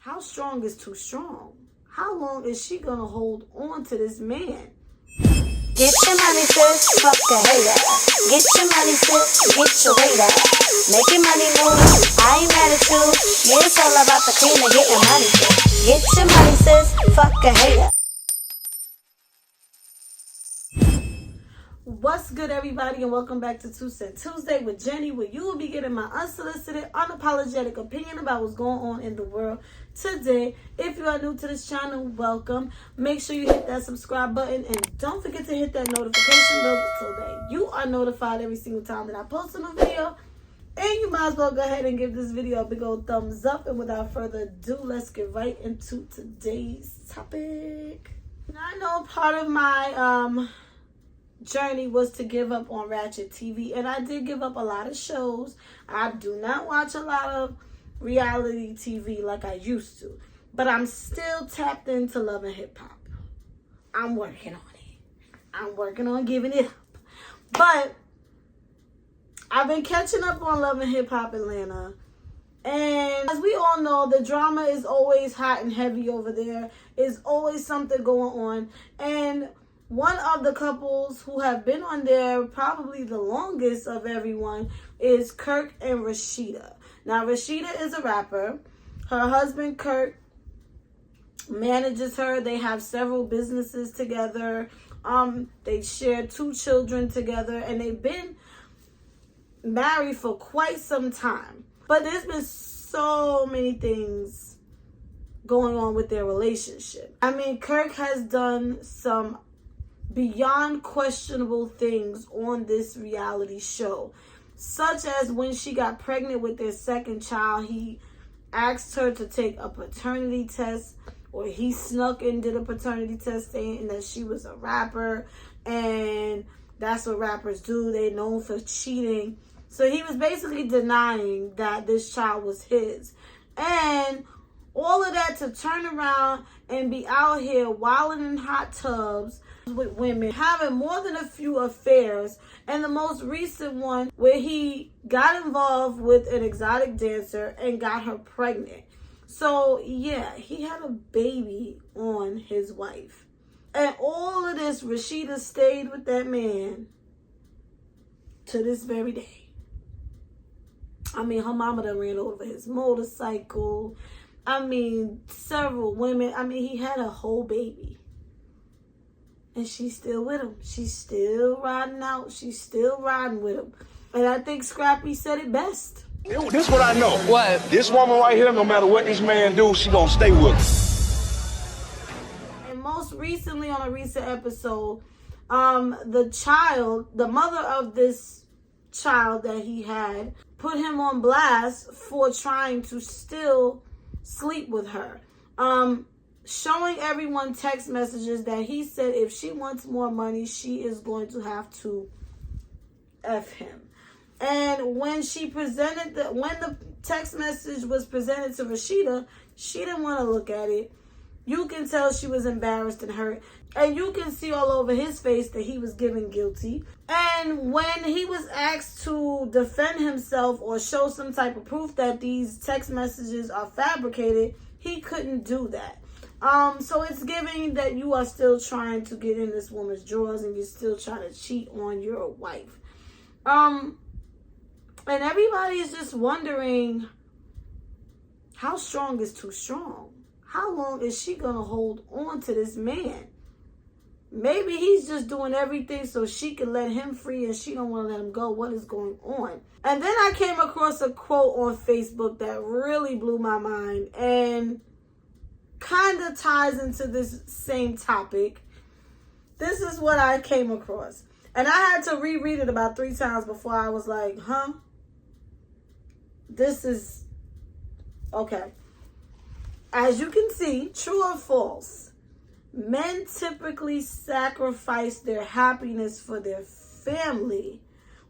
How strong is too strong? How long is she gonna hold on to this man? Get your money, sis, fuck a hater. Get your money, sis, get your weight up. Make your money move, I ain't mad at you. Yeah, it's all about the cream and getting money, sis. Get your money, sis, fuck a hater. What's good, everybody, and welcome back to 2 Cent Tuesday with Jenny, where you will be getting my unsolicited, unapologetic opinion about what's going on in the world today. If you are new to this channel, welcome. Make sure you hit that subscribe button and don't forget to hit that notification bell so that you are notified every single time that I post a new video. And you might as well go ahead and give this video a big old thumbs up. And without further ado, let's get right into today's topic. Now, I know part of my journey was to give up on Ratchet TV, and I did give up a lot of shows. I do not watch a lot of reality TV like I used to, but I'm still tapped into Love and Hip Hop. I'm working on it. I'm working on giving it up, but I've been catching up on Love and Hip Hop Atlanta, and as we all know, the drama is always hot and heavy over there. There's always something going on, and one of the couples who have been on there probably the longest of everyone is Kirk and Rasheeda. Now, Rasheeda is a rapper. Her husband, Kirk, manages her. They have several businesses together. They share 2 children together, and they've been married for quite some time. But there's been so many things going on with their relationship. I mean, Kirk has done some beyond questionable things on this reality show, such as when she got pregnant with their second child, he asked her to take a paternity test, or he snuck and did a paternity test saying that she was a rapper, and that's what rappers do. They're known for cheating. So he was basically denying that this child was his. And all of that to turn around and be out here wilding in hot tubs with women, having more than a few affairs, and the most recent one where he got involved with an exotic dancer and got her pregnant. So yeah, he had a baby on his wife. And all of this, Rasheeda stayed with that man to this very day. I mean, her mama done ran over his motorcycle. I mean, several women. I mean, he had a whole baby. And she's still with him. She's still riding out. She's still riding with him. And I think Scrappy said it best. This what I know. What? This woman right here, no matter what this man do, she gonna stay with him. And most recently, on a recent episode, the mother of this child that he had, put him on blast for trying to still sleep with her. Showing everyone text messages that he said if she wants more money, she is going to have to F him. And when the text message was presented to Rasheeda, she didn't want to look at it. You can tell she was embarrassed and hurt. And you can see all over his face that he was given guilty. And when he was asked to defend himself or show some type of proof that these text messages are fabricated, he couldn't do that. So it's giving that you are still trying to get in this woman's drawers and you're still trying to cheat on your wife. And everybody is just wondering, how strong is too strong? How long is she gonna hold on to this man? Maybe he's just doing everything so she can let him free and she don't want to let him go. What is going on? And then I came across a quote on Facebook that really blew my mind and kind of ties into this same topic. This is what I came across. And I had to reread it about 3 times before I was like, huh? This is... okay. As you can see, true or false, men typically sacrifice their happiness for their family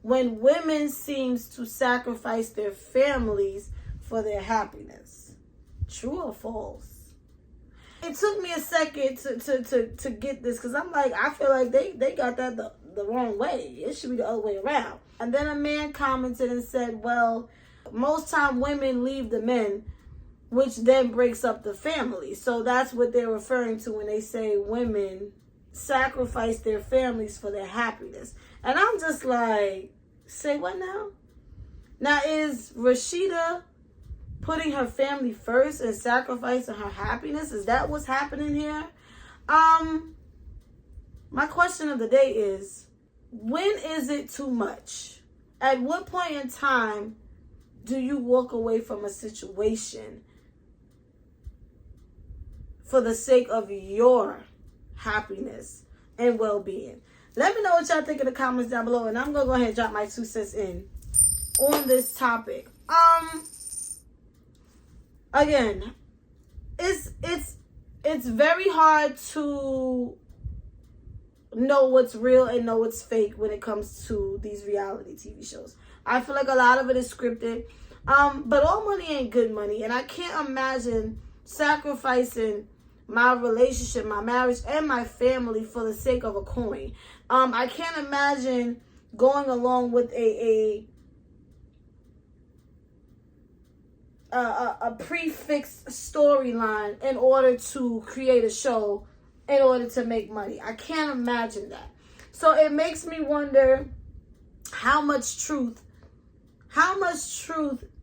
when women seems to sacrifice their families for their happiness. True or false? It took me a second to get this, because I'm like, I feel like they got that the wrong way. It should be the other way around. And then a man commented and said, well, most time women leave the men which then breaks up the family. So that's what they're referring to when they say women sacrifice their families for their happiness. And I'm just like, say what now? Now, is Rasheeda putting her family first and sacrificing her happiness? Is that what's happening here? My question of the day is, when is it too much? At what point in time do you walk away from a situation for the sake of your happiness and well-being? Let me know what y'all think in the comments down below, and I'm gonna go ahead and drop my 2 cents in on this topic. Again, it's very hard to know what's real and know what's fake when it comes to these reality TV shows. I feel like a lot of it is scripted. But all money ain't good money, and I can't imagine sacrificing my relationship, my marriage, and my family for the sake of a coin. I can't imagine going along with a prefixed storyline in order to create a show, in order to make money. I can't imagine that. So it makes me wonder how much truth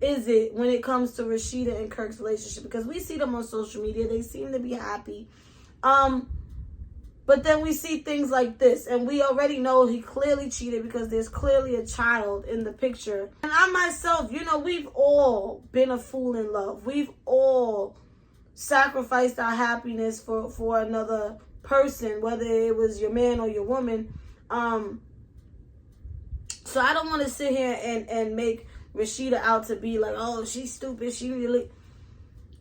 is it when it comes to Rasheeda and Kirk's relationship? Because we see them on social media. They seem to be happy. But then we see things like this, and we already know he clearly cheated because there's clearly a child in the picture. And I myself, we've all been a fool in love. We've all sacrificed our happiness for another person, whether it was your man or your woman. So I don't want to sit here and make Rasheeda out to be like, oh, she's stupid.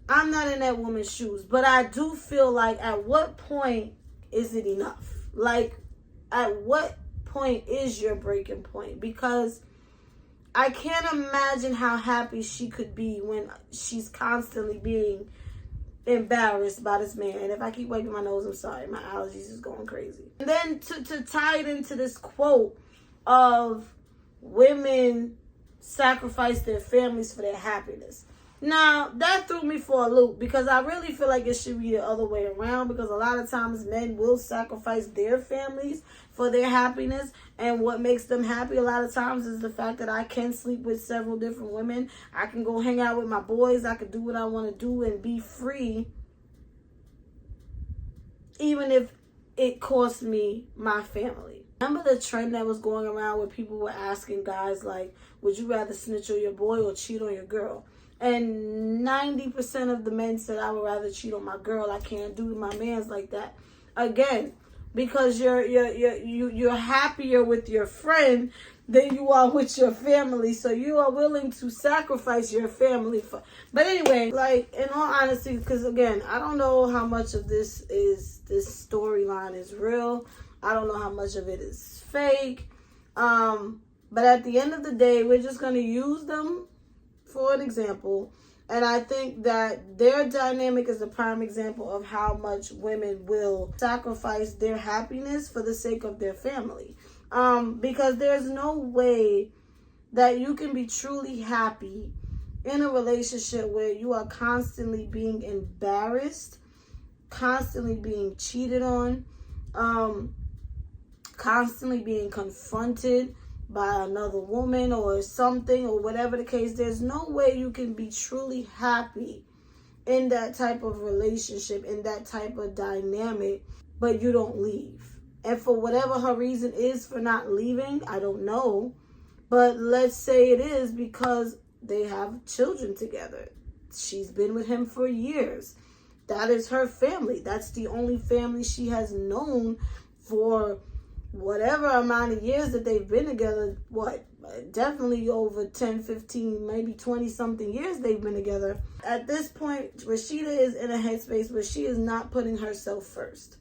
I'm not in that woman's shoes. But I do feel like, at what point is it enough? Like, at what point is your breaking point? Because I can't imagine how happy she could be when she's constantly being embarrassed by this man. And if I keep wiping my nose, I'm sorry. My allergies is going crazy. And then to tie it into this quote of women sacrifice their families for their happiness. Now, that threw me for a loop, because I really feel like it should be the other way around, because a lot of times men will sacrifice their families for their happiness, and what makes them happy a lot of times is the fact that I can sleep with several different women. I can go hang out with my boys. I can do what I want to do and be free, even if it costs me my family. Remember the trend that was going around where people were asking guys, like, would you rather snitch on your boy or cheat on your girl? And 90% of the men said, I would rather cheat on my girl. I can't do my mans like that. Again, because you're happier with your friend than you are with your family, so you are willing to sacrifice your family for. But anyway, like, in all honesty, because again, I don't know how much of this storyline is real. I don't know how much of it is fake. But at the end of the day, we're just going to use them for an example. And I think that their dynamic is a prime example of how much women will sacrifice their happiness for the sake of their family. Because there's no way that you can be truly happy in a relationship where you are constantly being embarrassed, constantly being cheated on, constantly being confronted by another woman or something, or whatever the case. There's no way you can be truly happy in that type of relationship, in that type of dynamic, but you don't leave. And for whatever her reason is for not leaving, I don't know, but let's say it is because they have children together. She's been with him for years. That is her family. That's the only family she has known for whatever amount of years that they've been together. Definitely over 10, 15, maybe 20 something years they've been together. At this point, Rasheeda is in a headspace where she is not putting herself first.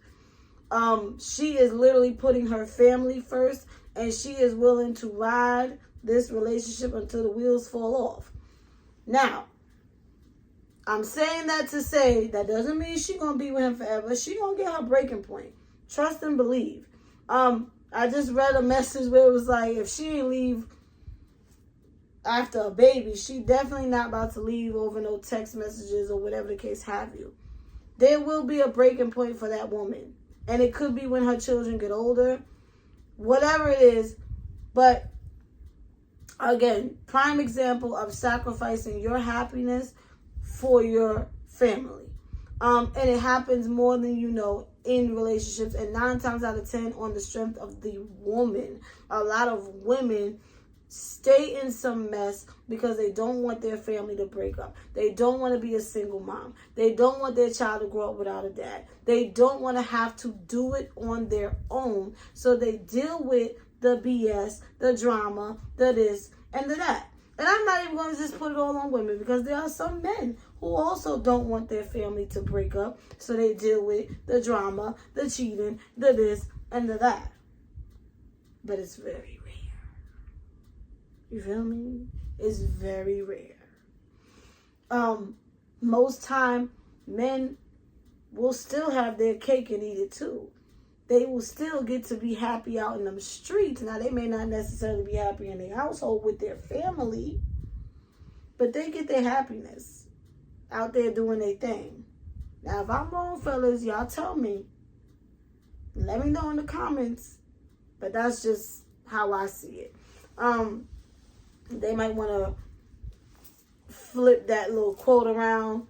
She is literally putting her family first, and she is willing to ride this relationship until the wheels fall off. Now, I'm saying that to say that doesn't mean she's gonna be with him forever. She gonna get her breaking point. Trust and believe. I just read a message where it was like, if she ain't leave after a baby, she definitely not about to leave over no text messages or whatever the case have you. There will be a breaking point for that woman. And it could be when her children get older. Whatever it is. But again, prime example of sacrificing your happiness for your family. And it happens more than you know in relationships. And 9 times out of 10 on the strength of the woman. A lot of women stay in some mess because they don't want their family to break up. They don't want to be a single mom. They don't want their child to grow up without a dad. They don't want to have to do it on their own. So they deal with the BS, the drama, the this, and the that. And I'm not even going to just put it all on women, because there are some men who also don't want their family to break up. So they deal with the drama, the cheating, the this, and the that. But it's very rare. You feel me? It's very rare. Most time, men will still have their cake and eat it too. They will still get to be happy out in them streets. Now, they may not necessarily be happy in their household with their family, but they get their happiness out there doing their thing. Now, if I'm wrong, fellas, y'all tell me. Let me know in the comments. But that's just how I see it. They might want to flip that little quote around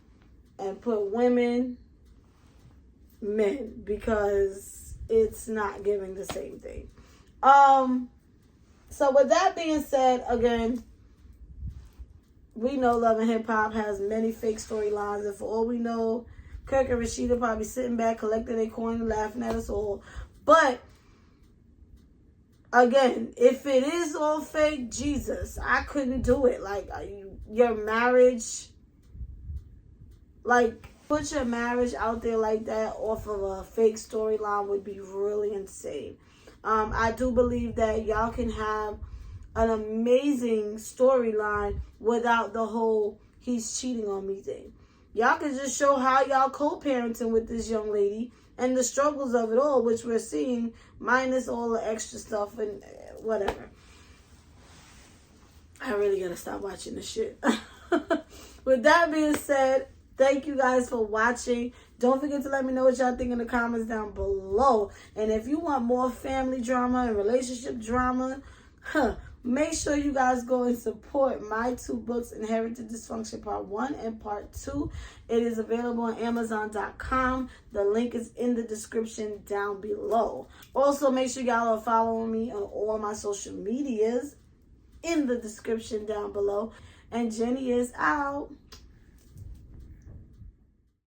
and put women, men, because it's not giving the same thing. So with that being said, again, we know Love and Hip Hop has many fake storylines, and for all we know, Kirk and Rasheeda probably sitting back collecting their coin and laughing at us all. But again, if it is all fake, Jesus, I couldn't do it. Like, your marriage, like, put your marriage out there like that off of a fake storyline would be really insane. I do believe that y'all can have an amazing storyline without the whole he's cheating on me thing. Y'all can just show how y'all co-parenting with this young lady and the struggles of it all, which we're seeing, minus all the extra stuff and whatever. I really gotta stop watching this shit. With that being said, thank you guys for watching. Don't forget to let me know what y'all think in the comments down below. And if you want more family drama and relationship drama, make sure you guys go and support my 2 books, Inherited Dysfunction Part 1 and Part 2. It is available on Amazon.com. The link is in the description down below. Also, make sure y'all are following me on all my social medias in the description down below. And Jenny is out.